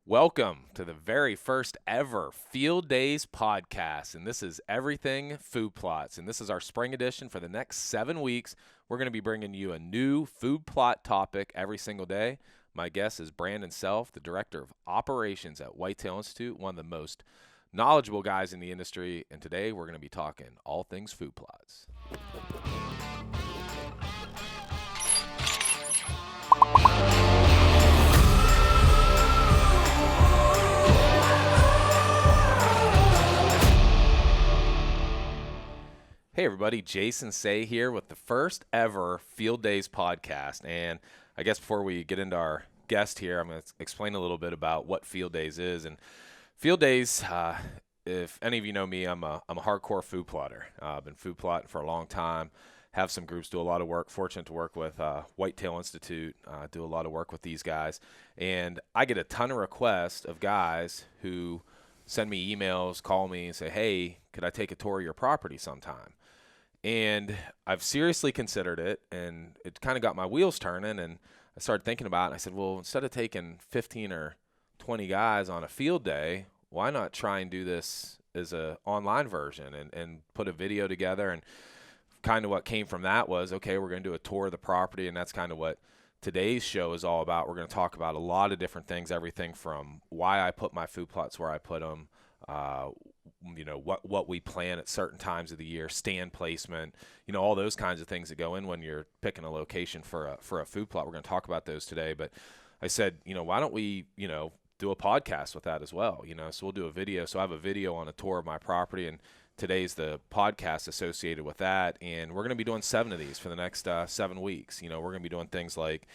Welcome to the very first ever Field Days podcast, and this is Everything Food Plots, and this is our spring edition for the next 7 weeks. We're going to be bringing you a new food plot topic every single day. My guest is Brandon Self, the Director of Operations at Whitetail Institute, one of the most knowledgeable guys in the industry, and today we're going to be talking all things food plots. Hey everybody, Jason Say here with the first ever Field Days podcast. And I guess before we get into our guest here, I'm going to explain a little bit about what Field Days is. And Field Days, if any of you know me, I'm a hardcore food plotter. I've been food plotting for a long time. Have some groups, do a lot of work. Fortunate to work with Whitetail Institute, do a lot of work with these guys. And I get a ton of requests of guys who send me emails, call me, and say, hey, could I take a tour of your property sometime? And I've seriously considered it, and it kind of got my wheels turning, and I started thinking about it. And I said, well, instead of taking 15 or 20 guys on a field day, why not try and do this as a online version and put a video together? And kind of what came from that was, okay, we're going to do a tour of the property, and that's kind of what today's show is all about. We're going to talk about a lot of different things, everything from why I put my food plots where I put them, what we plan at certain times of the year, stand placement, all those kinds of things that go in when you're picking a location for a food plot. We're going to talk about those today. But I said, why don't we, do a podcast with that as well? So we'll do a video. So I have a video on a tour of my property, and today's the podcast associated with that. And we're going to be doing 7 of these for the next 7 weeks. We're going to be doing things like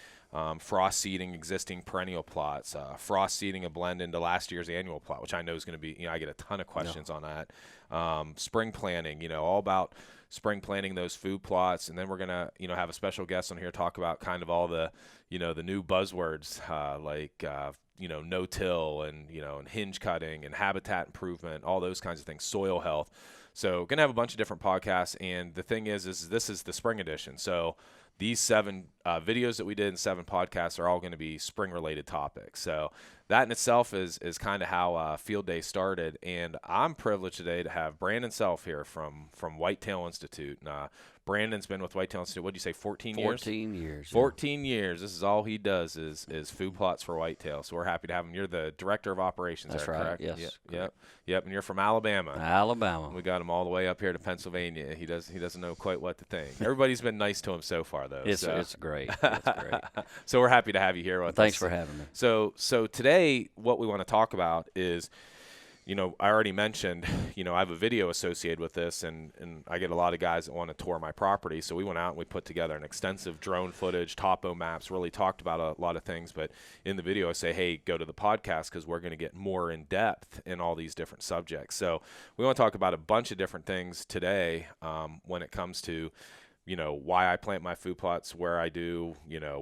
frost seeding existing perennial plots, frost seeding a blend into last year's annual plot, which I know is going to be, I get a ton of questions on that. Spring planting, all about spring planting those food plots. And then we're going to, have a special guest on here talk about kind of all the, the new buzzwords like no-till and, and hinge cutting and habitat improvement, all those kinds of things, soil health. So going to have a bunch of different podcasts. And the thing is this is the spring edition. So these 7 videos that we did in 7 podcasts are all going to be spring-related topics. So that in itself is kind of how Field Day started. And I'm privileged today to have Brandon Self here from Whitetail Institute. Brandon's been with Whitetail Institute, what did you say, 14 years? 14 years. 14 years. This is all he does is food plots for Whitetail. So we're happy to have him. You're the Director of Operations That's there, right. correct? Yes. Yep. And you're from Alabama. Alabama. We got him all the way up here to Pennsylvania. He doesn't know quite what to think. Everybody's been nice to him so far, though. It's great. It's great. So we're happy to have you here with us. Thanks for having me. So today what we want to talk about is, I already mentioned, I have a video associated with this, and I get a lot of guys that want to tour my property. So we went out and we put together an extensive drone footage, topo maps, really talked about a lot of things. But in the video, I say, hey, go to the podcast because we're going to get more in depth in all these different subjects. So we want to talk about a bunch of different things today when it comes to why I plant my food plots, where I do,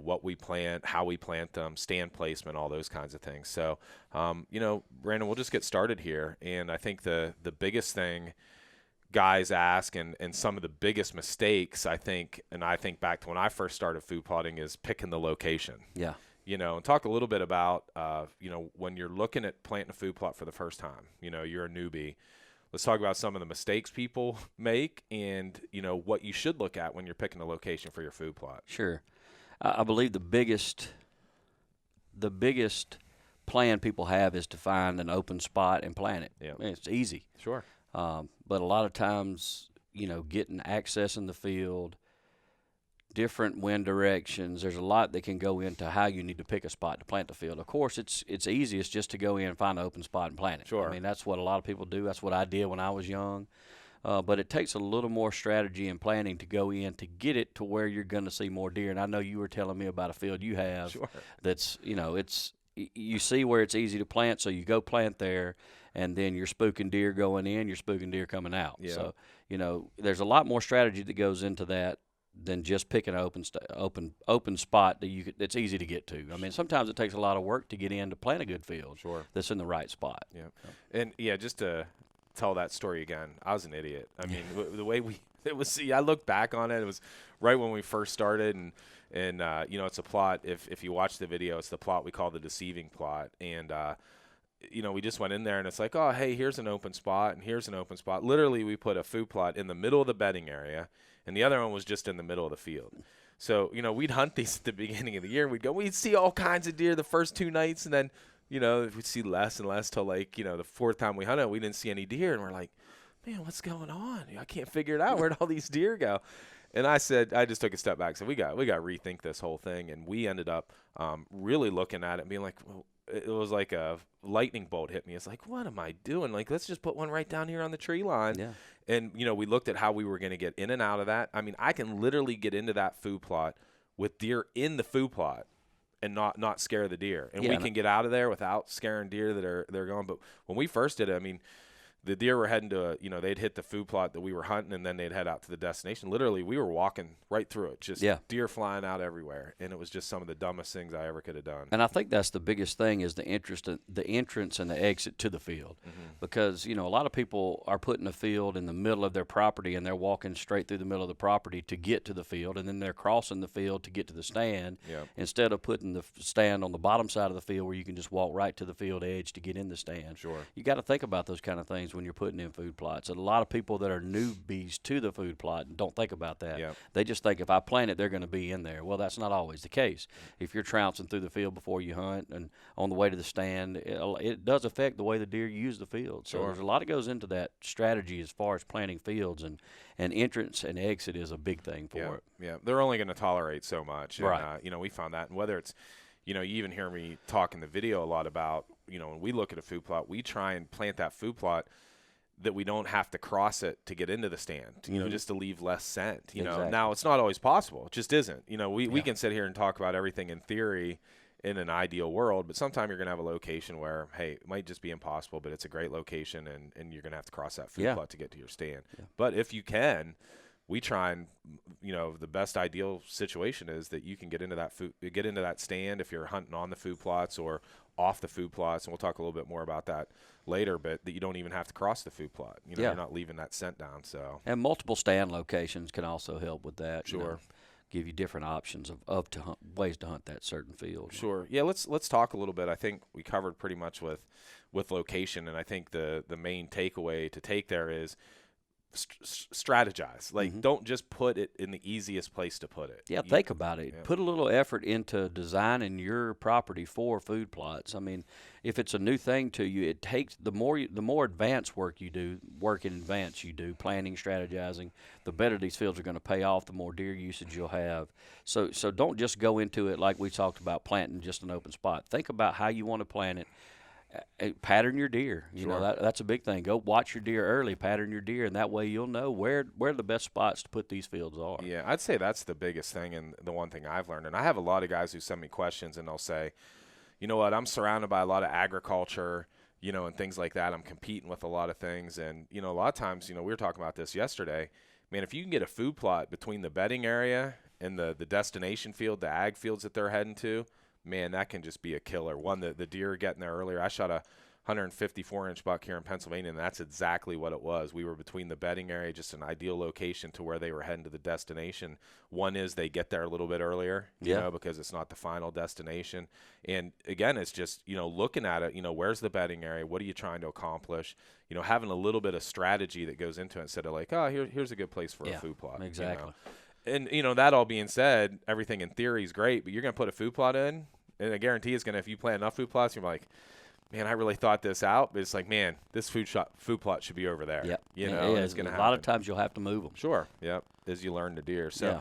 what we plant, how we plant them, stand placement, all those kinds of things. So, Brandon, we'll just get started here. And I think the biggest thing guys ask and some of the biggest mistakes, I think back to when I first started food plotting, is picking the location. Yeah. And talk a little bit about, when you're looking at planting a food plot for the first time, you're a newbie. Let's talk about some of the mistakes people make and, what you should look at when you're picking a location for your food plot. Sure. I believe the biggest plan people have is to find an open spot and plant it. Yeah. It's easy. Sure. But a lot of times, getting access in the field, different wind directions, there's a lot that can go into how you need to pick a spot to plant the field. Of course, it's easiest just to go in and find an open spot and plant it. Sure. I mean, that's what a lot of people do. That's what I did when I was young. But it takes a little more strategy and planning to go in to get it to where you're going to see more deer. And I know you were telling me about a field you have. Sure. That's, you see where it's easy to plant, so you go plant there, and then you're spooking deer going in, you're spooking deer coming out. Yeah. So, there's a lot more strategy that goes into that than just picking an open spot that's easy to get to. I mean, sometimes it takes a lot of work to get in to plant a good field. Sure. That's in the right spot. Yeah. And just to tell that story again, I was an idiot. I mean, the way I look back on it, it was right when we first started, and it's a plot. If you watch the video, it's the plot we call the deceiving plot, and we just went in there and it's like, oh, hey, here's an open spot and here's an open spot. Literally, we put a food plot in the middle of the bedding area, and the other one was just in the middle of the field. So, we'd hunt these at the beginning of the year. We'd see all kinds of deer the first 2 nights, and then, we'd see less and less till like, the fourth time we hunted, we didn't see any deer, and we're like, man, what's going on? I can't figure it out. Where'd all these deer go? And I just took a step back and said, we got to rethink this whole thing. And we ended up really looking at it and being like, well, it was like a lightning bolt hit me. It's like, what am I doing? Like, let's just put one right down here on the tree line. Yeah. And, we looked at how we were going to get in and out of that. I mean, I can literally get into that food plot with deer in the food plot and not scare the deer. And we can get out of there without scaring deer they're going. But when we first did it, I mean, the deer were heading to they'd hit the food plot that we were hunting, and then they'd head out to the destination. Literally, we were walking right through it, just deer flying out everywhere, and it was just some of the dumbest things I ever could have done. And I think that's the biggest thing is the entrance and the exit to the field, because a lot of people are putting a field in the middle of their property, and they're walking straight through the middle of the property to get to the field, and then they're crossing the field to get to the stand, instead of putting the stand on the bottom side of the field where you can just walk right to the field edge to get in the stand. Sure, you got to think about those kind of things when you're putting in food plots. And a lot of people that are newbies to the food plot don't think about that. They just think if I plant it, they're going to be in there. Well, that's not always the case. If you're trouncing through the field before you hunt and on the way to the stand, it does affect the way the deer use the field. So there's a lot that goes into that strategy as far as planting fields, and entrance and exit is a big thing for it. Yeah, they're only going to tolerate so much. And, right. We found that, and whether it's you even hear me talk in the video a lot about, when we look at a food plot, we try and plant that food plot that we don't have to cross it to get into the stand, just to leave less scent, Exactly. Now it's not always possible. It just isn't, we can sit here and talk about everything in theory in an ideal world, but sometime you're going to have a location where, hey, it might just be impossible, but it's a great location and you're going to have to cross that food plot to get to your stand. But if you can, we try and, the best ideal situation is that you can get into that stand if you're hunting on the food plots or off the food plots, and we'll talk a little bit more about that later, but that you don't even have to cross the food plot. You're not leaving that scent down. So, and multiple stand locations can also help with that. Sure. Give you different options of ways to hunt that certain field. Sure. Yeah, let's talk a little bit. I think we covered pretty much with location, and I think the main takeaway to take there is strategize. Like, don't just put it in the easiest place to put it. Yeah, think about it. Yeah. Put a little effort into designing your property for food plots. I mean, if it's a new thing to you, it takes the more advanced work in advance you do, planning, strategizing, the better these fields are going to pay off, the more deer usage you'll have. So don't just go into it like we talked about planting just an open spot. Think about how you want to plant it. Pattern your deer. That's a big thing. Go watch your deer early, pattern your deer, and that way you'll know where the best spots to put these fields are. Yeah, I'd say that's the biggest thing, and the one thing I've learned. And I have a lot of guys who send me questions, and they'll say, you know what, I'm surrounded by a lot of agriculture, and things like that. I'm competing with a lot of things, and, a lot of times, we were talking about this yesterday. Man, if you can get a food plot between the bedding area and the destination field, the ag fields that they're heading to, man, that can just be a killer. One, the deer getting there earlier. I shot a 154-inch buck here in Pennsylvania, and that's exactly what it was. We were between the bedding area, just an ideal location to where they were heading to the destination. One is they get there a little bit earlier, because it's not the final destination. And, again, it's just, looking at it, where's the bedding area? What are you trying to accomplish? Having a little bit of strategy that goes into it instead of like, oh, here's a good place for a food plot. Exactly. And, that all being said, everything in theory is great, but you're going to put a food plot in, and I guarantee it's going to, if you plant enough food plots, you're like, man, I really thought this out. But it's like, man, this food plot should be over there. Yep. It's going to happen. A lot of times you'll have to move them. Sure. Yep. As you learn the deer. So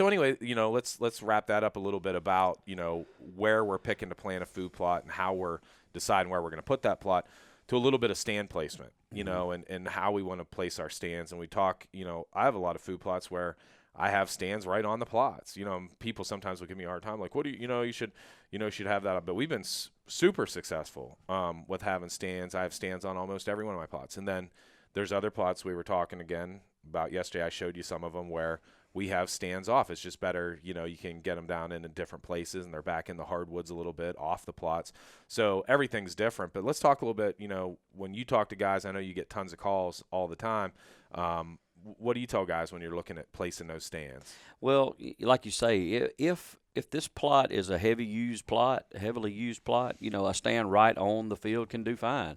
anyway, let's wrap that up a little bit about, where we're picking to plant a food plot and how we're deciding where we're going to put that plot, to a little bit of stand placement, and how we want to place our stands. And we talk, I have a lot of food plots where I have stands right on the plots. People sometimes will give me a hard time, like, what do you should have that up. But we've been super successful with having stands. I have stands on almost every one of my plots. And then there's other plots we were talking again about yesterday. I showed you some of them where we have stands off. It's just better, you can get them down in different places, and they're back in the hardwoods a little bit, off the plots. So everything's different. But let's talk a little bit, when you talk to guys, I know you get tons of calls all the time. What do you tell guys when you're looking at placing those stands? Well, like you say, if if this plot is a heavily used plot, a stand right on the field can do fine.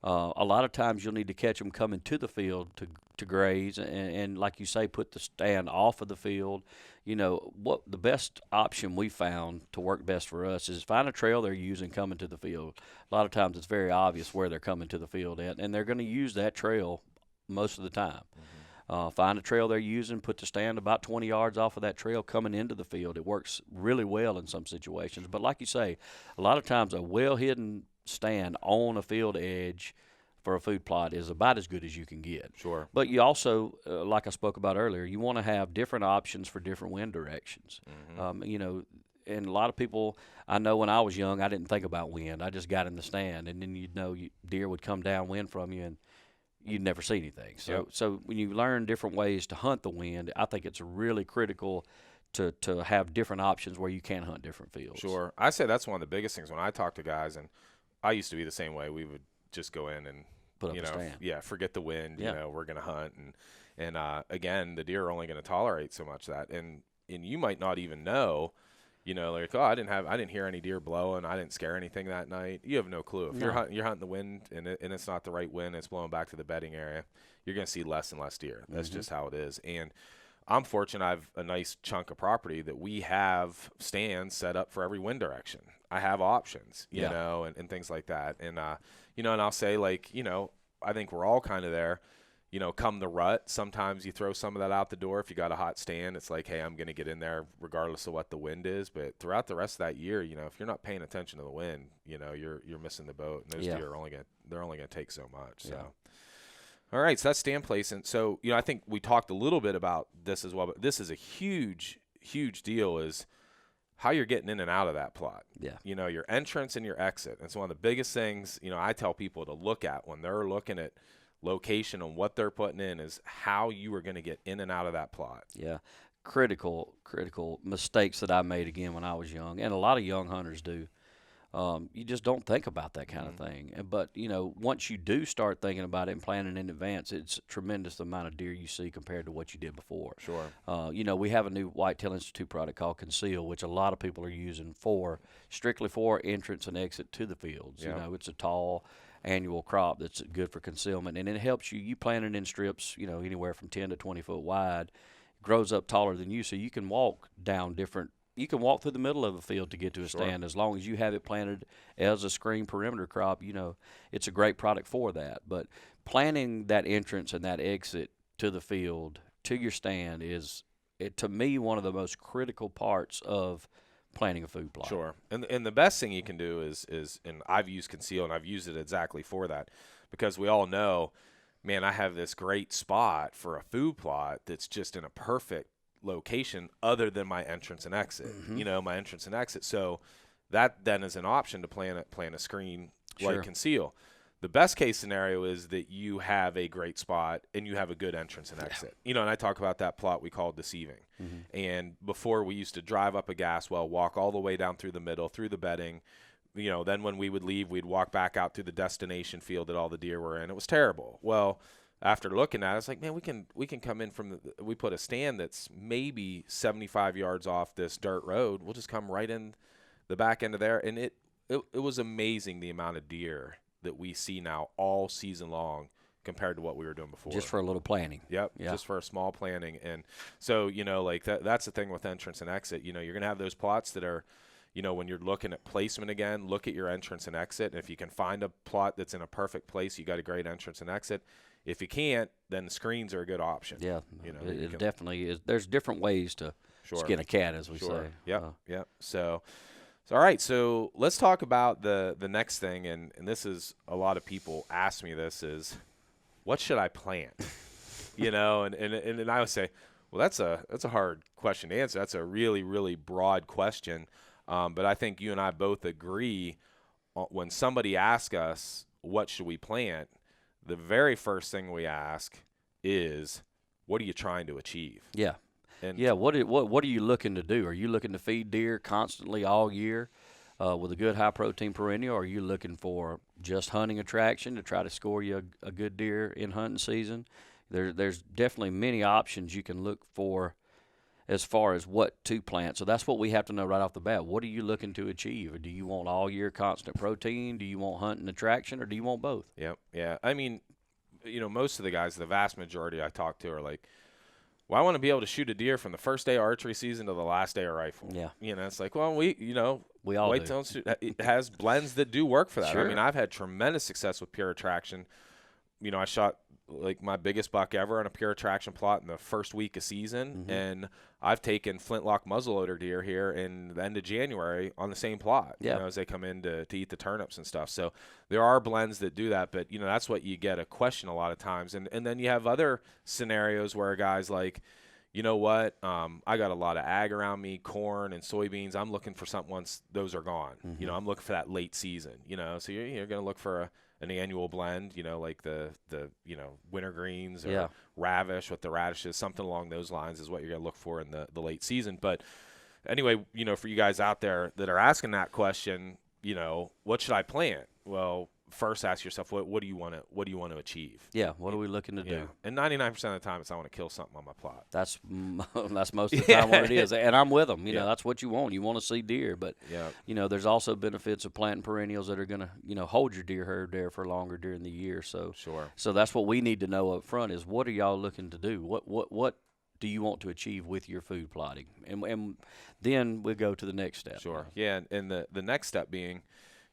A lot of times you'll need to catch them coming to the field to graze, and like you say, put the stand off of the field. What the best option we found to work best for us is find a trail they're using coming to the field. A lot of times it's very obvious where they're coming to the field at, and they're going to use that trail most of the time. Find a trail they're using, put the stand about 20 yards off of that trail coming into the field. It works really well in some situations. But like you say, a lot of times a well-hidden stand on a field edge for a food plot is about as good as you can get. Sure. But you also, like I spoke about earlier, you want to have different options for different wind directions. And a lot of people, I know when I was young, I didn't think about wind. I just got in the stand, and then deer would come downwind from you, and you'd never see anything. So when you learn different ways to hunt the wind, I think it's really critical to have different options where you can hunt different fields. Sure. I say that's one of the biggest things when I talk to guys, and I used to be the same way. We would just go in and put up a stand. Forget the wind. Yeah. We're going to hunt, and again, the deer are only going to tolerate so much of that, and you might not even know. Like, oh, I didn't hear any deer blowing. I didn't scare anything that night. You have no clue. If you're hunting the wind and it's not the right wind, it's blowing back to the bedding area, you're going to see less and less deer. That's just how it is. And I'm fortunate I have a nice chunk of property that we have stands set up for every wind direction. I have options, you know, and things like that. And, and I'll say, like, I think we're all kind of there. Come the rut, sometimes you throw some of that out the door. If you got a hot stand, it's like, hey, I'm going to get in there regardless of what the wind is. But throughout the rest of that year, if you're not paying attention to the wind, you're missing the boat. And those deer are only going to take so much. So, all right, so that's stand placement. So, I think we talked a little bit about this as well, but this is a huge, huge deal is how you're getting in and out of that plot. Yeah. Your entrance and your exit. It's one of the biggest things, I tell people to look at when they're looking at location and what they're putting in is how you are going to get in and out of that plot. Yeah. Critical mistakes that I made again when I was young, and a lot of young hunters do. You just don't think about that kind of thing. But, once you do start thinking about it and planning in advance, it's a tremendous amount of deer you see compared to what you did before. Sure. We have a new Whitetail Institute product called Conceal, which a lot of people are using strictly for entrance and exit to the fields. Yeah. It's a tall annual crop that's good for concealment, and it helps you plant it in strips, anywhere from 10 to 20 foot wide. It grows up taller than you, so you can walk you can walk through the middle of a field to get to a stand as long as you have it planted as a screen perimeter crop. It's a great product for that. But planning that entrance and that exit to the field, to your stand, is, to me, one of the most critical parts of planting a food plot. Sure. And the best thing you can do is and I've used Conceal, and I've used it exactly for that, because we all know, man, I have this great spot for a food plot that's just in a perfect location other than my entrance and exit. My entrance and exit. So that then is an option to plan a screen like Conceal. The best case scenario is that you have a great spot and you have a good entrance and exit. And I talk about that plot we call deceiving. And before, we used to drive up a gas well, walk all the way down through the middle, through the bedding. Then when we would leave, we'd walk back out to the destination field that all the deer were in. It was terrible. Well, after looking at it, it's like, man, we can come in we put a stand that's maybe 75 yards off this dirt road. We'll just come right in the back end of there. And it was amazing the amount of deer that we see now all season long compared to what we were doing before. Just for a little planning. Yep. Yeah. Just for a small planning. And so, like that's the thing with entrance and exit. You're going to have those plots that are, when you're looking at placement again, look at your entrance and exit. And if you can find a plot that's in a perfect place, you got a great entrance and exit. If you can't, then the screens are a good option. Yeah, it definitely is. There's different ways to skin a cat, as we say. Yep. So, all right. So let's talk about the next thing, and this is, a lot of people ask me this, is what should I plant? And I would say, well, that's a hard question to answer. That's a really, really broad question. But I think you and I both agree, when somebody asks us what should we plant, the very first thing we ask is, what are you trying to achieve? Yeah. And what are you looking to do? Are you looking to feed deer constantly all year with a good high protein perennial? Or are you looking for just hunting attraction to try to score you a good deer in hunting season? There's definitely many options you can look for as far as what to plant. So that's what we have to know right off the bat. What are you looking to achieve? Or do you want all year constant protein? Do you want hunt and attraction, or do you want both? Yep. Yeah. I mean, most of the guys, the vast majority I talk to are like, well, I want to be able to shoot a deer from the first day of archery season to the last day of rifle. Yeah. It's like, well, we all do. whitetail it has blends that do work for that. Sure. I mean, I've had tremendous success with pure attraction. I shot like my biggest buck ever on a pure attraction plot in the first week of season, and I've taken flintlock muzzleloader deer here in the end of January on the same plot. Yeah. As they come in to eat the turnips and stuff. So there are blends that do that, but that's what you get a question a lot of times, and then you have other scenarios where a guy's like, you know what, I got a lot of ag around me, corn and soybeans. I'm looking for something once those are gone. I'm looking for that late season. So you're going to look for an annual blend, like the winter greens or ravish with the radishes, something along those lines is what you're going to look for in the late season. But anyway, for you guys out there that are asking that question, what should I plant? Well, first ask yourself, what do you want to achieve? Yeah, what are we looking to do? And 99% of the time, it's I want to kill something on my plot. That's most of the time what it is, and I'm with them. That's what you want. You want to see deer, but there's also benefits of planting perennials that are going to hold your deer herd there for longer during the year. So sure. So that's what we need to know up front is what are y'all looking to do? What do you want to achieve with your food plotting? And then we go to the next step. Sure. Yeah, and the next step being,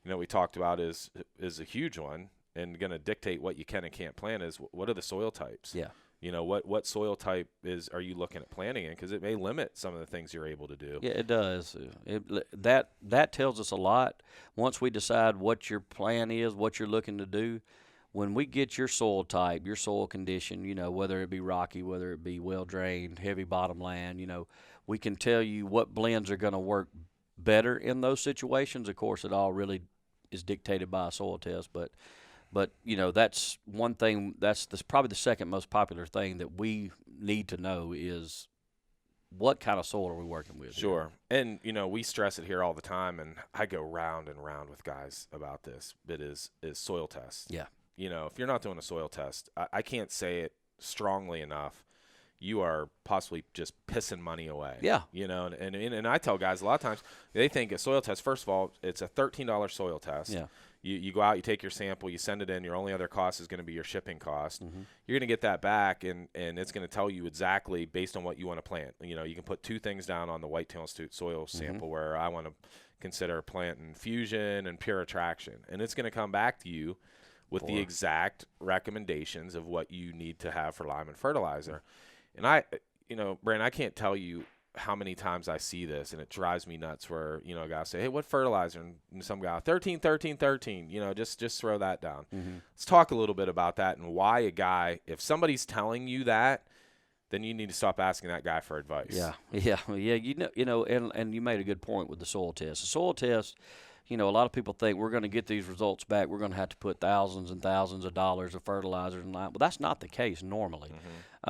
we talked about is a huge one and going to dictate what you can and can't plant is what are the soil types? Yeah. What soil type are you looking at planting in? Because it may limit some of the things you're able to do. Yeah, it does. That tells us a lot. Once we decide what your plan is, what you're looking to do, when we get your soil type, your soil condition, whether it be rocky, whether it be well-drained, heavy bottom land, we can tell you what blends are going to work better in those situations. Of course, it all really is dictated by a soil test, but that's one thing. That's probably the second most popular thing that we need to know is what kind of soil are we working with. Sure. And we stress it here all the time, and I go round and round with guys about this. It is soil tests. Yeah. If you're not doing a soil test, I can't say it strongly enough. You are possibly just pissing money away. Yeah. And I tell guys a lot of times, they think a soil test, first of all, it's a $13 soil test. Yeah. You go out, you take your sample, you send it in. Your only other cost is going to be your shipping cost. You're going to get that back, and it's going to tell you exactly based on what you want to plant. You can put two things down on the Whitetail Institute soil sample where I want to consider planting fusion and pure attraction. And it's going to come back to you with the exact recommendations of what you need to have for lime and fertilizer. And Brandon, I can't tell you how many times I see this, and it drives me nuts where, a guy say, hey, what fertilizer? And some guy, 13, 13, 13, just throw that down. Let's talk a little bit about that and why a guy, if somebody's telling you that, then you need to stop asking that guy for advice. Yeah. And you made a good point with the soil test. The soil test, a lot of people think we're going to get these results back. We're going to have to put thousands and thousands of dollars of fertilizers and lime. Well, that's not the case normally.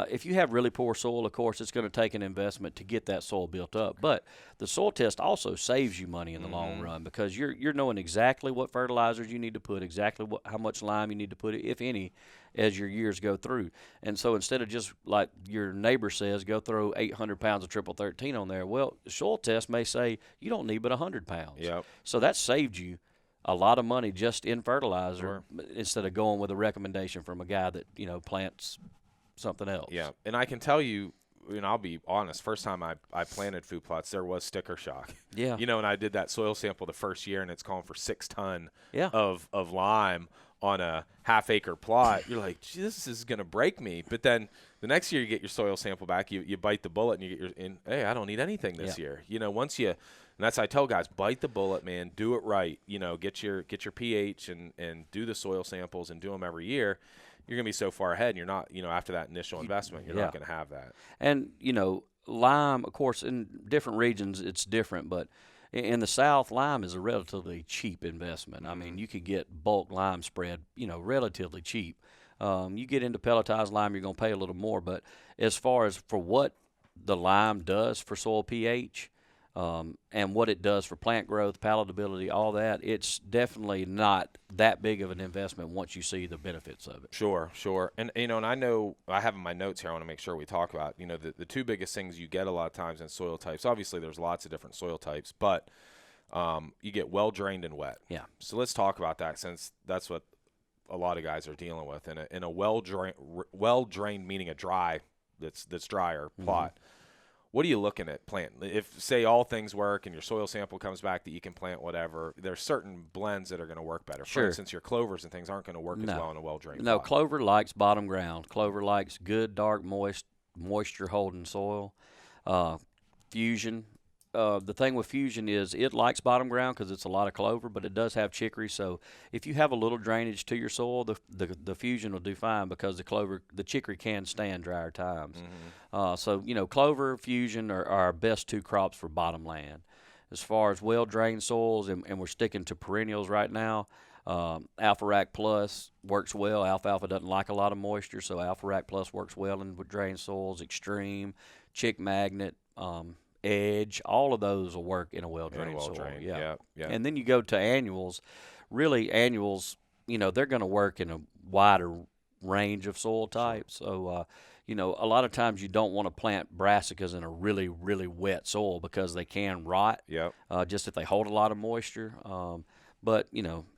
If you have really poor soil, of course, it's going to take an investment to get that soil built up. But the soil test also saves you money in the long run because you're knowing exactly what fertilizers you need to put, exactly how much lime you need to put, if any, as your years go through. And so instead of just like your neighbor says, go throw 800 pounds of triple 13 on there, well, the soil test may say you don't need but 100 pounds. Yep. So that saved you a lot of money just in fertilizer instead of going with a recommendation from a guy that, plants something else. Yeah, and I can tell you, I'll be honest, first time I planted food plots, there was sticker shock. Yeah. And I did that soil sample the first year, and it's calling for 6 ton of lime on a half-acre plot. You're like, gee, this is going to break me. But then the next year you get your soil sample back, you bite the bullet, and you get hey, I don't need anything this year. Once you – and that's I tell guys, bite the bullet, man. Do it right. Get your pH and do the soil samples and do them every year. You're going to be so far ahead, and you're not, after that initial investment, you're not going to have that. And, lime, of course, in different regions it's different, but in the South, lime is a relatively cheap investment. I mean, you could get bulk lime spread, relatively cheap. You get into pelletized lime, you're going to pay a little more, but as far as for what the lime does for soil pH, and what it does for plant growth, palatability, all that. It's definitely not that big of an investment once you see the benefits of it. Sure, sure. And and I know I have in my notes here, I want to make sure we talk about, the two biggest things you get a lot of times in soil types. Obviously there's lots of different soil types, but you get well drained and wet. Yeah. So let's talk about that, since that's what a lot of guys are dealing with. In a well drained, meaning a dry, that's drier plot. What are you looking at planting? If, say, all things work and your soil sample comes back that you can plant whatever, there's certain blends that are going to work better. Sure. For instance, your clovers and things aren't going to work as well in a well-drained No, plot. clover likes bottom ground. Clover likes good, dark, moisture-holding soil. Fusion. The thing with fusion is it likes bottom ground because it's a lot of clover, but it does have chicory. So if you have a little drainage to your soil, the fusion will do fine because the chicory can stand drier times. So clover, fusion are our best two crops for bottom land. As far as well drained soils, and we're sticking to perennials right now. Alpha Rack Plus works well. Alfalfa doesn't like a lot of moisture, so Alpha Rack Plus works well in drained soils. Extreme, Chick Magnet. Edge, all of those will work in a well-drained soil. Yeah. And then you go to annuals. Really, annuals, they're going to work in a wider range of soil types. Sure. So, a lot of times you don't want to plant brassicas in a really, really wet soil because they can rot. Yep. Just if they hold a lot of moisture. But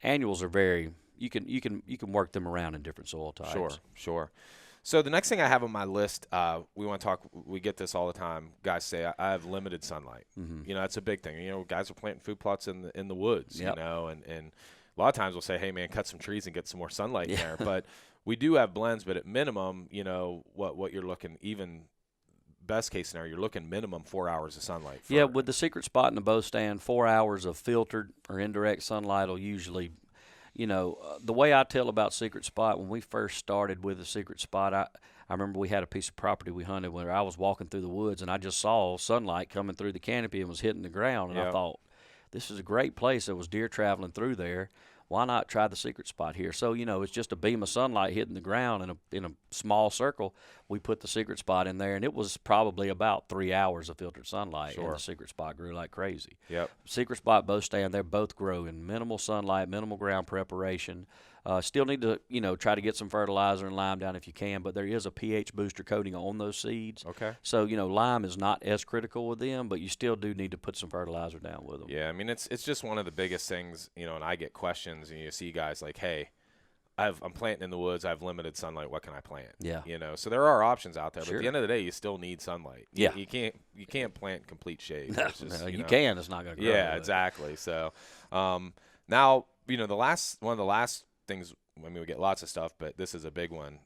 annuals are very. You can work them around in different soil types. Sure. So the next thing I have on my list, we want to talk. We get this all the time. Guys say I have limited sunlight. That's a big thing. Guys are planting food plots in the woods. Yep. And a lot of times we'll say, hey man, cut some trees and get some more sunlight in there. But we do have blends. But at minimum, what you're looking, even best case scenario, you're looking minimum 4 hours of sunlight. With the secret spot in the bow stand, 4 hours of filtered or indirect sunlight will usually. The way I tell about Secret Spot, when we first started with the Secret Spot, I remember we had a piece of property we hunted where I was walking through the woods and I just saw sunlight coming through the canopy and was hitting the ground. And I thought, this is a great place. There was deer traveling through there. Why not try the Secret Spot here? So, it's just a beam of sunlight hitting the ground in a small circle. We put the Secret Spot in there, and it was probably about 3 hours of filtered sunlight. Sure. And the Secret Spot grew like crazy. Yep. Secret Spot, bow stand, they both grow in minimal sunlight, minimal ground preparation. Still need to, try to get some fertilizer and lime down if you can, but there is a pH booster coating on those seeds. Okay. So, lime is not as critical with them, but you still do need to put some fertilizer down with them. Yeah, I mean, it's just one of the biggest things, and I get questions, and you see guys like, hey, I'm planting in the woods, I have limited sunlight, what can I plant? Yeah. So there are options out there, Sure. but at the end of the day, you still need sunlight. Yeah. You can't plant complete shade. No, It's just, you can. It's not going to grow. Yeah, exactly. So now, one of the last things, I mean, we get lots of stuff, but this is a big one,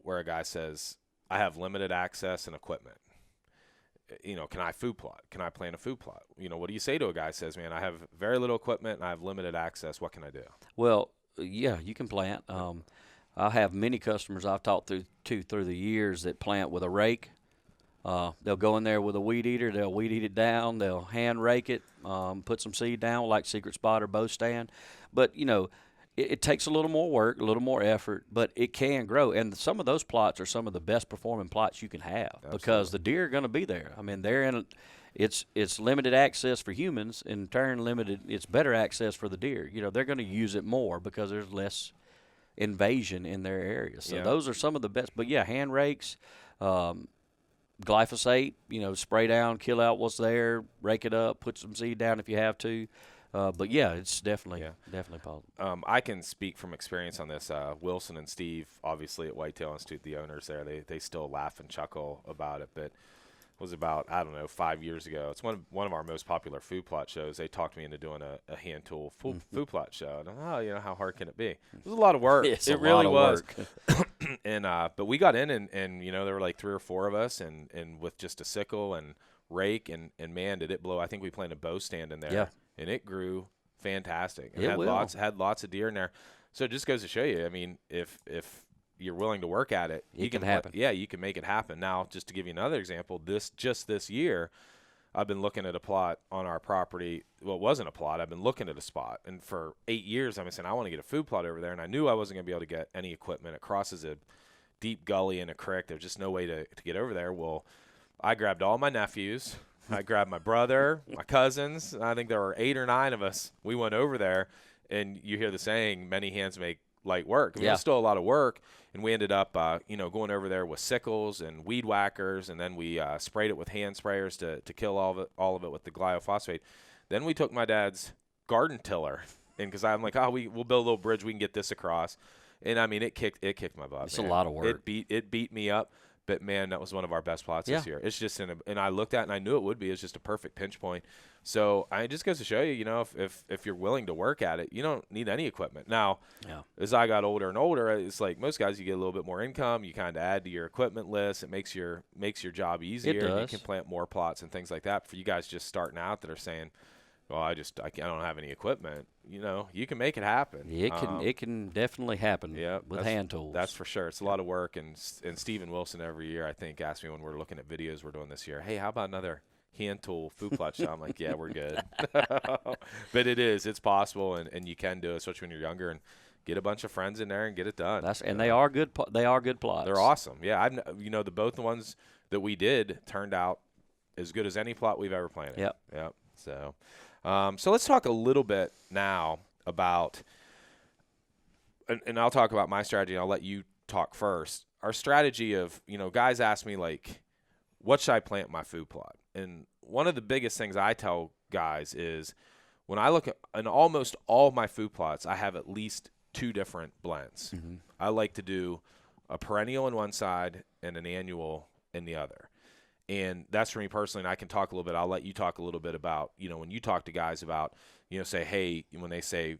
where a guy says, I have limited access and equipment. Can I food plot? Can I plant a food plot? What do you say to a guy who says, man, I have very little equipment and I have limited access. What can I do? Well, yeah, you can plant. I have many customers I've talked to through the years that plant with a rake. They'll go in there with a weed eater. They'll weed eat it down. They'll hand rake it, put some seed down like Secret Spot or bow stand. But, it takes a little more work, a little more effort, but it can grow. And some of those plots are some of the best performing plots you can have. Absolutely. Because the deer are going to be there. I mean, it's limited access for humans. In turn, it's better access for the deer. They're going to use it more because there's less invasion in their area. So those are some of the best. But yeah, hand rakes, glyphosate, spray down, kill out what's there, rake it up, put some seed down if you have to. But yeah, it's definitely possible. I can speak from experience on this. Wilson and Steve, obviously at Whitetail Institute, the owners there, they still laugh and chuckle about it. But it was about, I don't know, 5 years ago. It's one of our most popular food plot shows. They talked me into doing a hand tool food plot show. And how hard can it be? It was a lot of work. It really was. And but we got in and there were like 3 or 4 of us and with just a sickle and rake and man, did it blow. I think we planted a bow stand in there. Yeah. And it grew fantastic. And had lots of deer in there. So it just goes to show you, I mean, if you're willing to work at it, it can happen. You can make it happen. Now, just to give you another example, this year, I've been looking at a plot on our property. Well, it wasn't a plot. I've been looking at a spot. And for 8 years, I've been saying, I want to get a food plot over there. And I knew I wasn't going to be able to get any equipment. It crosses a deep gully in a creek. There's just no way to get over there. Well, I grabbed all my nephews, I grabbed my brother, my cousins. I think there were 8 or 9 of us. We went over there, and you hear the saying, "Many hands make light work." I mean, it was still a lot of work, and we ended up, going over there with sickles and weed whackers, and then we sprayed it with hand sprayers to kill all of it with the glyphosate. Then we took my dad's garden tiller, and because I'm like, we'll build a little bridge, we can get this across, and I mean, it kicked my butt. It's a lot of work. It beat me up. But, man, that was one of our best plots this year. It's just and I looked at it, and I knew it would be. It's just a perfect pinch point. So it just goes to show you, if you're willing to work at it, you don't need any equipment. Now, as I got older and older, it's like most guys, you get a little bit more income. You kind of add to your equipment list. It makes your job easier. It does. You can plant more plots and things like that. For you guys just starting out that are saying, well, I don't have any equipment. You can make it happen. It can definitely happen with hand tools. That's for sure. It's a lot of work. And Steven Wilson every year, I think, asks me when we're looking at videos we're doing this year, hey, how about another hand tool food plot shop? I'm like, yeah, we're good. But it's possible, and you can do it, especially when you're younger, and get a bunch of friends in there and get it done. They are good. They are good plots. They're awesome. Yeah, both the ones that we did turned out as good as any plot we've ever planted. Yep. So let's talk a little bit now about, and I'll talk about my strategy, and I'll let you talk first. Our strategy of, guys ask me, like, what should I plant in my food plot? And one of the biggest things I tell guys is when I look at in almost all of my food plots, I have at least 2 different blends. Mm-hmm. I like to do a perennial on one side and an annual in the other. And that's for me personally, and I can talk a little bit. I'll let you talk a little bit about, when you talk to guys about, say, hey, when they say,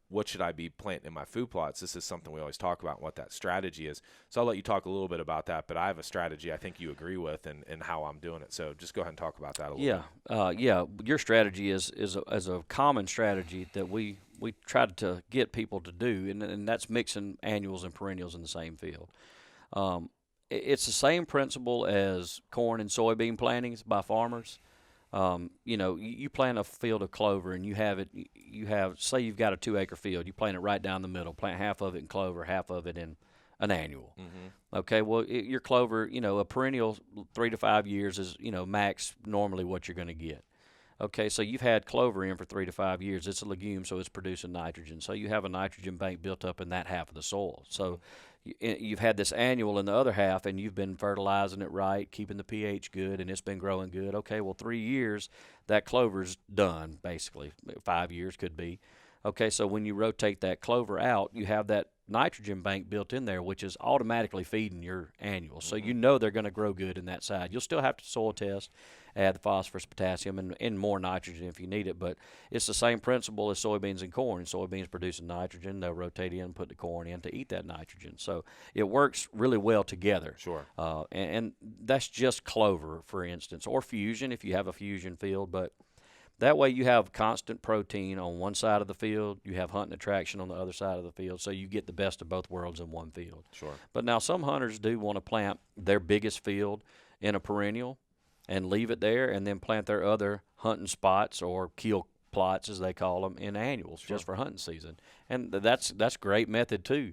what should I be planting in my food plots? This is something we always talk about, what that strategy is. So I'll let you talk a little bit about that. But I have a strategy I think you agree with and how I'm doing it. So just go ahead and talk about that a little bit. Your strategy is a common strategy that we tried to get people to do, and that's mixing annuals and perennials in the same field. It's the same principle as corn and soybean plantings by farmers. You plant a field of clover and you have say you've got a 2-acre field. You plant it right down the middle. Plant half of it in clover, half of it in an annual. Mm-hmm. Okay, well, your clover, a perennial 3 to 5 years is, max normally what you're going to get. Okay, so you've had clover in for 3 to 5 years. It's a legume, so it's producing nitrogen. So you have a nitrogen bank built up in that half of the soil. So you've had this annual in the other half, and you've been fertilizing it right, keeping the pH good, and it's been growing good. Okay, well, 3 years, that clover's done, basically. 5 years could be. Okay, so when you rotate that clover out, you have that nitrogen bank built in there, which is automatically feeding your annual. So they're going to grow good in that side. You'll still have to soil test, add the phosphorus, potassium, and more nitrogen if you need it. But it's the same principle as soybeans and corn. Soybeans producing nitrogen, they'll rotate in and put the corn in to eat that nitrogen. So it works really well together. Sure. And that's just clover, for instance, or fusion if you have a fusion field. But that way you have constant protein on one side of the field, you have hunting attraction on the other side of the field, so you get the best of both worlds in one field. Sure. But now some hunters do want to plant their biggest field in a perennial and leave it there and then plant their other hunting spots or kill plots, as they call them, in annuals just for hunting season. And that's a great method too.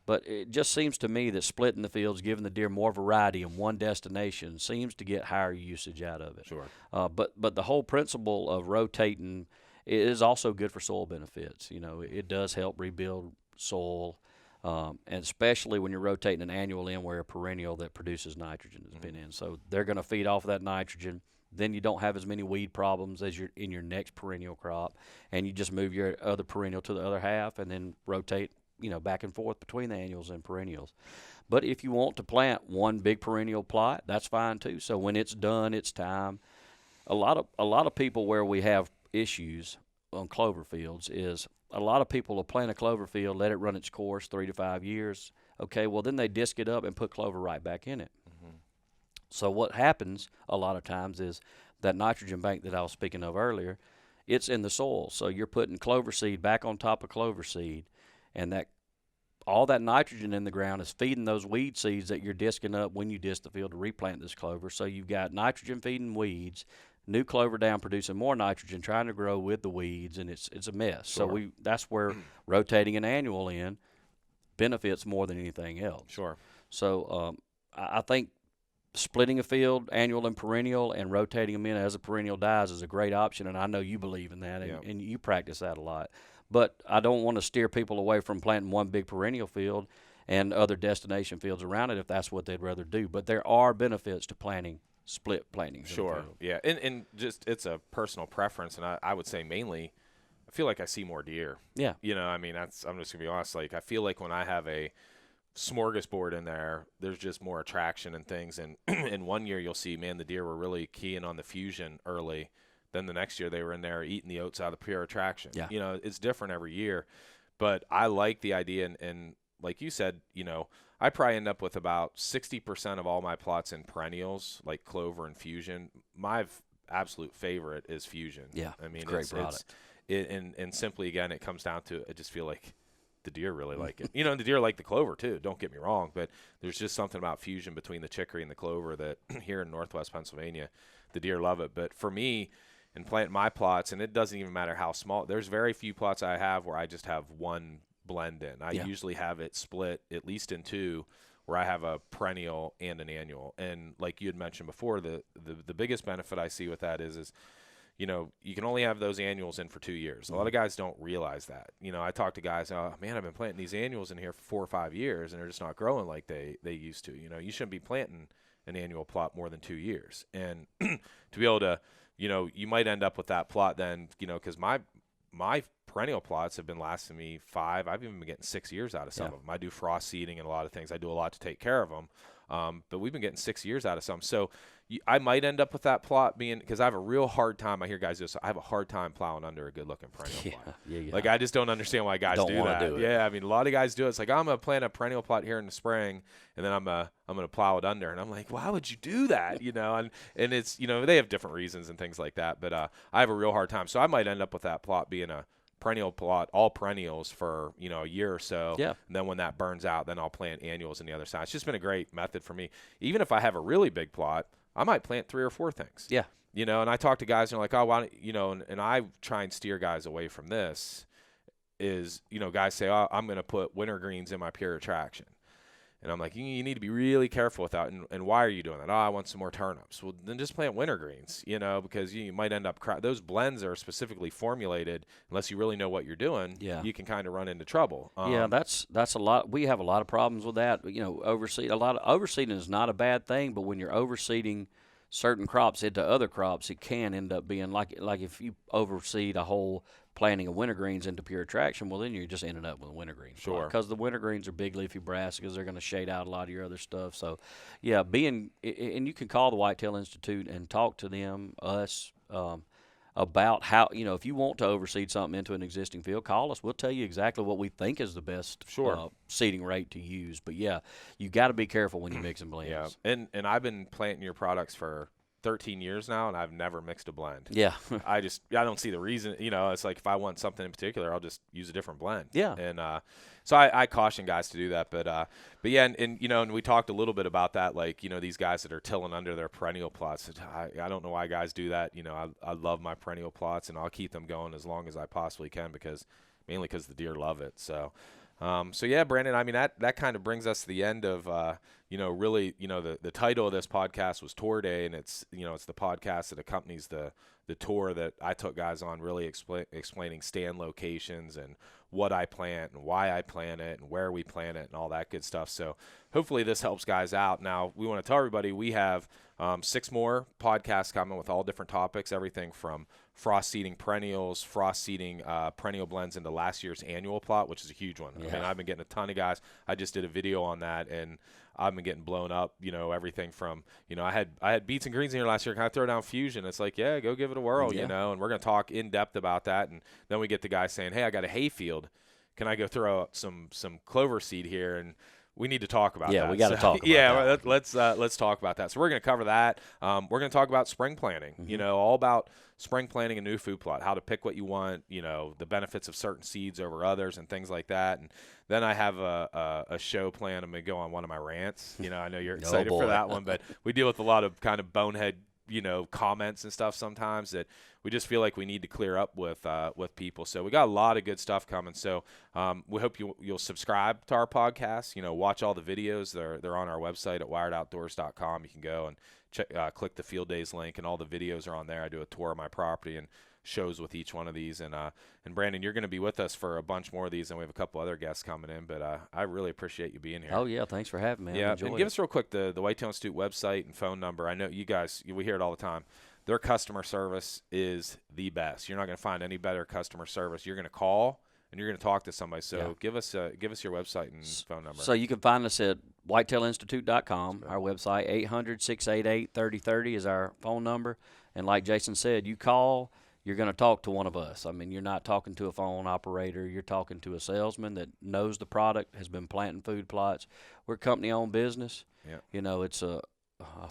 But it just seems to me that splitting the fields, giving the deer more variety in one destination, seems to get higher usage out of it. Sure. But the whole principle of rotating is also good for soil benefits. It does help rebuild soil, and especially when you're rotating an annual in where a perennial that produces nitrogen has been in. So they're going to feed off of that nitrogen. Then you don't have as many weed problems as in your next perennial crop, and you just move your other perennial to the other half and then rotate back and forth between the annuals and perennials. But if you want to plant one big perennial plot, that's fine too. So when it's done, it's time. A lot of people where we have issues on clover fields is a lot of people will plant a clover field, let it run its course 3 to 5 years. Okay, well then they disc it up and put clover right back in it. Mm-hmm. So what happens a lot of times is that nitrogen bank that I was speaking of earlier, it's in the soil. So you're putting clover seed back on top of clover seed, and all that nitrogen in the ground is feeding those weed seeds that you're disking up when you disc the field to replant this clover. So you've got nitrogen feeding weeds, new clover down producing more nitrogen, trying to grow with the weeds, and it's a mess. Sure. So that's where rotating an annual in benefits more than anything else. Sure. So I think splitting a field, annual and perennial, and rotating them in as a perennial dies is a great option, and I know you believe in that, and, Yeah. and you practice that a lot. But I don't want to steer people away from planting one big perennial field and other destination fields around it if that's what they'd rather do. But there are benefits to planting split plantings. in a Sure. field. Yeah. And just it's a personal preference, and I would say mainly, I feel like I see more deer. Yeah. You know, I mean, I'm just gonna be honest. Like, I feel like when I have a smorgasbord in there, there's just more attraction and things. And in one year, you'll see, man, the deer were really keying on the fusion early. Then the next year, they were in there eating the oats out of the pure attraction. Yeah. You know, it's different every year. But I like the idea. And like you said, you know, I probably end up with about 60% of all my plots in perennials, like clover and fusion. My absolute favorite is fusion. Yeah, I mean, it's a great product. And simply, again, it comes down to, I just feel like the deer really like it. You know, and the deer like the clover too, don't get me wrong, but there's just something about fusion between the chicory and the clover that here in Northwest Pennsylvania, the deer love it. But for me, in planting my plots, and it doesn't even matter how small, there's very few plots I have where I just have one blend in. I usually have it split at least in two, where I have a perennial and an annual. And like you had mentioned before, the biggest benefit I see with that is you know, you can only have those annuals in for 2 years. A lot of guys don't realize that. You know, I talk to guys, oh, man, I've been planting these annuals in here for 4 or 5 years, and they're just not growing like they used to. You know, you shouldn't be planting an annual plot more than 2 years. And to be able to, you know, you might end up with that plot then, you know, because my perennial plots have been lasting me 5. I've even been getting 6 years out of some of them. I do frost seeding and a lot of things. I do a lot to take care of them. But we've been getting 6 years out of some. So I might end up with that plot being, because I have a real hard time. I hear guys do this. I have a hard time plowing under a good-looking perennial plot. Yeah. Like, I just don't understand why guys Don't do wanna that. do it. Yeah, I mean, a lot of guys do it. It's like, I'm going to plant a perennial plot here in the spring, and then I'm going to plow it under. And I'm like, why would you do that? You know, and it's, you know, they have different reasons and things like that. But I have a real hard time. So I might end up with that plot being a perennial plot, all perennials for, you know, a year or so. Yeah. And then when that burns out, then I'll plant annuals on the other side. It's just been a great method for me. Even if I have a really big plot, I might plant 3 or 4 things. Yeah. You know, and I talk to guys and they're like, oh, why don't, you know, and I try and steer guys away from this is, you know, guys say, oh, I'm going to put winter greens in my pure attraction. And I'm like, you need to be really careful with that. And why are you doing that? Oh, I want some more turnips. Well, then just plant winter greens, you know, because you might end up those blends are specifically formulated. Unless you really know what you're doing, Yeah. you can kind of run into trouble. Yeah, that's a lot. We have a lot of problems with that. You know, overseeding is not a bad thing, but when you're overseeding certain crops into other crops, it can end up being like if you overseed a whole planting of winter greens into pure attraction, well, then you're just ending up with winter greens. Sure. Because the winter greens are big leafy brassicas, they're going to shade out a lot of your other stuff. So, yeah, and you can call the Whitetail Institute and talk to them, us, about how, you know, if you want to overseed something into an existing field, call us. We'll tell you exactly what we think is the best seeding rate to use. But, yeah, you got to be careful when you mix and blends. Yeah, and I've been planting your products for 13 years now, and I've never mixed a blend. Yeah. I don't see the reason. You know, it's like if I want something in particular, I'll just use a different blend. Yeah. And so I caution guys to do that. But yeah, and you know, and we talked a little bit about that, like, you know, these guys that are tilling under their perennial plots. I don't know why guys do that. You know, I love my perennial plots, and I'll keep them going as long as I possibly can mainly because the deer love it. So yeah, Brandon, I mean, that kind of brings us to the end of, you know, really, you know, the title of this podcast was Tour Day, and it's, you know, it's the podcast that accompanies the tour that I took guys on, really explaining stand locations and what I plant and why I plant it and where we plant it and all that good stuff. So hopefully this helps guys out. Now, we want to tell everybody we have 6 more podcasts coming with all different topics, everything from frost seeding perennials, frost seeding perennial blends into last year's annual plot, which is a huge one. Yeah. I mean, I've been getting a ton of guys. I just did a video on that, and I've been getting blown up, you know, everything from, you know, I had beets and greens in here last year. Can I throw down fusion? It's like, yeah, go give it a whirl, you know, and we're going to talk in depth about that. And then we get the guy saying, hey, I got a hay field. Can I go throw out some clover seed here? And we need to talk about that. Yeah, we got to talk about that. Let's talk about that. So we're going to cover that. We're going to talk about spring planting, you know, all about spring planting a new food plot, how to pick what you want, you know, the benefits of certain seeds over others and things like that. And then I have a show plan. I'm going to go on one of my rants. You know, I know you're excited for that one, but we deal with a lot of kind of bonehead comments and stuff sometimes that we just feel like we need to clear up with people. So we got a lot of good stuff coming. So we hope you'll subscribe to our podcast. Watch all the videos. They're on our website at wiredoutdoors.com. You can go and click the Field Days link, and all the videos are on there. I do a tour of my property and shows with each one of these. And Brandon, you're going to be with us for a bunch more of these, and we have a couple other guests coming in. But I really appreciate you being here. Oh yeah, thanks for having me. Yeah, and give us real quick the Whitetail Institute website and phone number. I know you guys, we hear it all the time. Their customer service is the best. You're not going to find any better customer service. You're going to call and you're going to talk to somebody. So give us your website and phone number. So you can find us at whitetailinstitute.com. Our website, 800-688-3030 is our phone number. And like Jason said, you call, you're going to talk to one of us. I mean, you're not talking to a phone operator. You're talking to a salesman that knows the product, has been planting food plots. We're a company-owned business. Yeah. It's a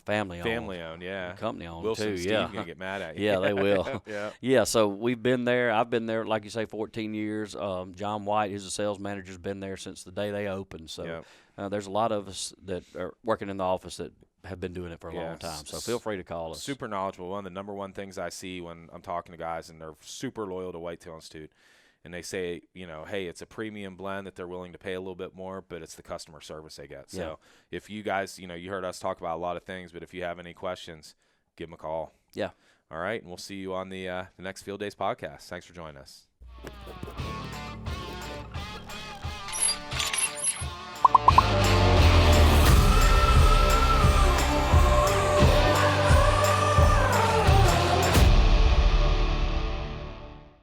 family-owned. Family-owned, yeah. Company-owned, Wilson too. and Steve going to get mad at you. Yeah, they will. Yeah. Yeah, so we've been there. I've been there, like you say, 14 years. John White, who's the sales manager, has been there since the day they opened. So there's a lot of us that are working in the office that have been doing it for a long time. So feel free to call us. Super knowledgeable. One of the number one things I see when I'm talking to guys, and they're super loyal to Whitetail Institute, and they say, hey, it's a premium blend that they're willing to pay a little bit more, but it's the customer service they get. So if you guys, you heard us talk about a lot of things, but if you have any questions, give them a call. Yeah. All right, and we'll see you on the next Field Days podcast. Thanks for joining us.